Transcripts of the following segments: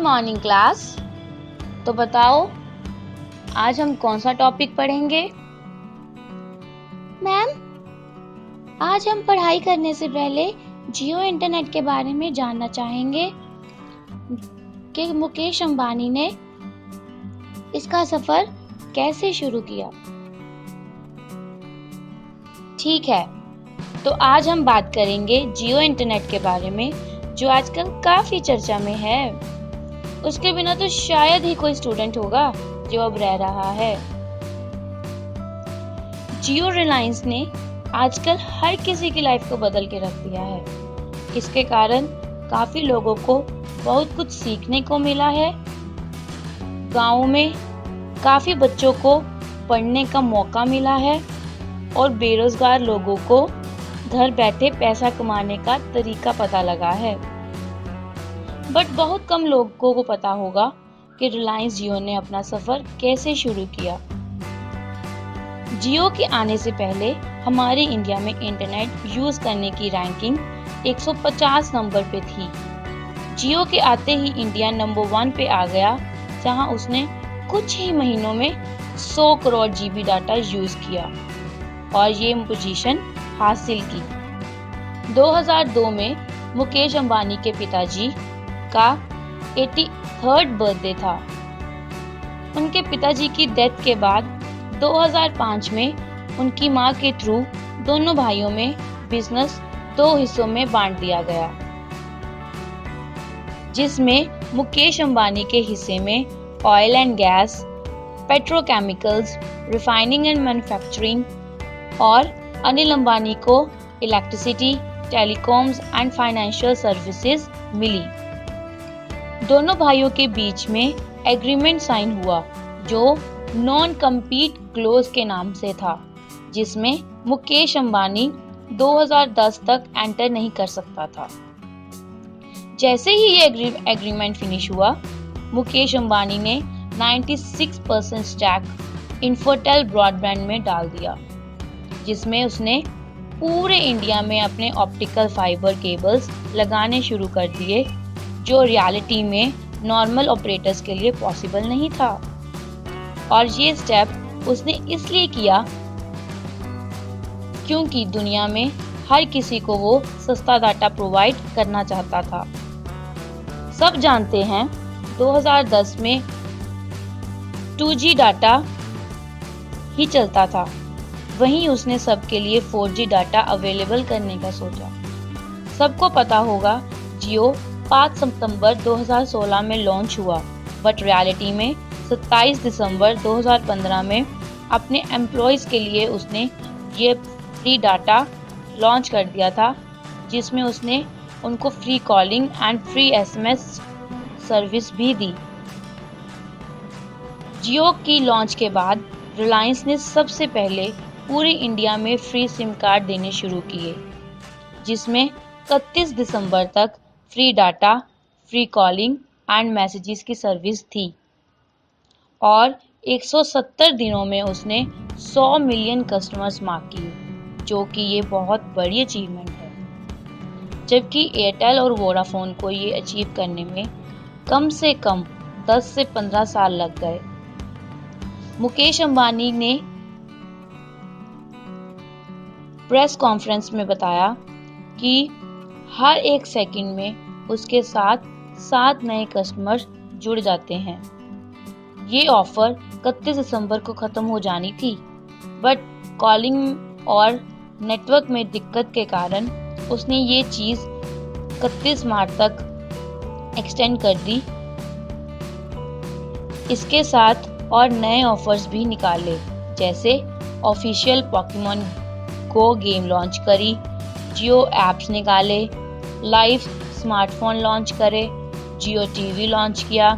Morning class. तो बताओ आज हम कौन सा टॉपिक पढ़ेंगे? मैम, आज हम पढ़ाई करने से पहले जियो इंटरनेट के बारे में जानना चाहेंगे कि मुकेश अंबानी ने इसका सफर कैसे शुरू किया। ठीक है, तो आज हम बात करेंगे जियो इंटरनेट के बारे में, जो आजकल काफी चर्चा में है। उसके बिना तो शायद ही कोई स्टूडेंट होगा जो अब रह रहा है। जियो रिलायंस ने आजकल हर किसी की लाइफ को बदल के रख दिया है। इसके कारण काफी लोगों को बहुत कुछ सीखने को मिला है। गांव में काफी बच्चों को पढ़ने का मौका मिला है और बेरोजगार लोगों को घर बैठे पैसा कमाने का तरीका पता लगा है। बट बहुत कम लोगों को पता होगा कि रिलायंस जियो ने अपना सफर कैसे शुरू किया। जियो के आने से पहले हमारे इंडिया में इंटरनेट यूज करने की रैंकिंग 150 नंबर पे थी। जियो के आते ही इंडिया नंबर 1 पे आ गया, जहां उसने कुछ ही महीनों में 100 करोड़ जीबी डाटा यूज किया और ये पोजीशन हासिल की। 2002 में मुकेश अंबानी के पिताजी का 83rd बर्थडे था। उनके पिताजी की डेथ के बाद 2005 में उनकी मां के थ्रू दोनों भाइयों में बिजनेस 2 हिस्सों में बांट दिया गया, जिसमें मुकेश अंबानी के हिस्से में oil and gas, petrochemicals, refining and manufacturing और अनिल अंबानी को electricity, telecoms and financial services मिली। दोनों भाइयों के बीच में एग्रीमेंट साइन हुआ जो नॉन कम्पीट क्लोज के नाम से था, जिसमें मुकेश अंबानी 2010 तक एंटर नहीं कर सकता था। जैसे ही ये एग्रीमेंट फिनिश हुआ, मुकेश अंबानी ने 96% स्टैक इन्फोटेल ब्रॉडबैंड में डाल दिया, जिसमें उसने पूरे इंडिया में अपने ऑप्टिकल फाइबर केबल्स लगाने शुरू कर दिए, जो रियलिटी में नॉर्मल ऑपरेटर्स के लिए पॉसिबल नहीं था। और ये स्टेप उसने इसलिए किया क्योंकि दुनिया में हर किसी को वो सस्ता डाटा प्रोवाइड करना चाहता था। सब जानते हैं 2010 में 2G डाटा ही चलता था, वहीं उसने सबके लिए 4G डाटा अवेलेबल करने का सोचा। सबको पता होगा जियो 5 सितंबर 2016 में लॉन्च हुआ, बट रियलिटी में 27 दिसंबर 2015 में अपने एम्प्लॉयज़ के लिए उसने ये फ्री डाटा लॉन्च कर दिया था, जिसमें उसने उनको free calling and free SMS service भी दी। जियो की लॉन्च के बाद रिलायंस ने सबसे पहले पूरे इंडिया में फ्री सिम कार्ड देने शुरू किए, जिसमें 31 दिसंबर तक free data, free calling and messages की सर्विस थी और 170 दिनों में उसने 100 मिलियन कस्टमर्स मार्क किए, जो कि ये बहुत बड़ी अचीवमेंट है। जबकि एयरटेल और वोडाफोन को ये अचीव करने में कम से कम 10 से 15 साल लग गए। मुकेश अंबानी ने प्रेस कॉन्फ्रेंस में बताया कि हर एक सेकंड में उसके साथ 7 नए कस्टमर जुड़ जाते हैं। ये ऑफर 31 दिसंबर को खत्म हो जानी थी, बट कॉलिंग और नेटवर्क में दिक्कत के कारण उसने ये चीज़ 31 मार्च तक एक्सटेंड कर दी। इसके साथ और नए ऑफर्स भी निकाले, जैसे ऑफिशियल पोकेमॉन गो गेम लॉन्च करी, जियो ऐप्स निकाले, लाइव स्मार्टफोन लॉन्च करे, जियो टीवी लॉन्च किया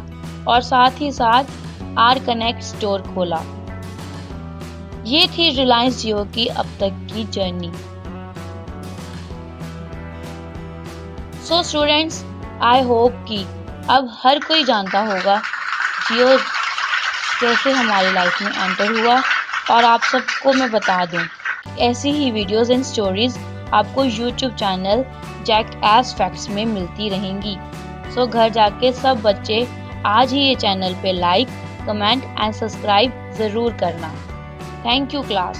और साथ ही साथ आर कनेक्ट स्टोर खोला। ये थी रिलायंस जियो की अब तक की journey. So students, I hope कि अब हर कोई जानता होगा जियो कैसे हमारी लाइफ में एंटर हुआ। और आप सबको मैं बता दूं, ऐसी ही वीडियोस एंड स्टोरीज आपको YouTube channel Jack's facts में मिलती रहेंगी। सो घर जाके सब बच्चे आज ही ये चैनल पे लाइक, कमेंट एंड सब्सक्राइब ज़रूर करना। Thank you class.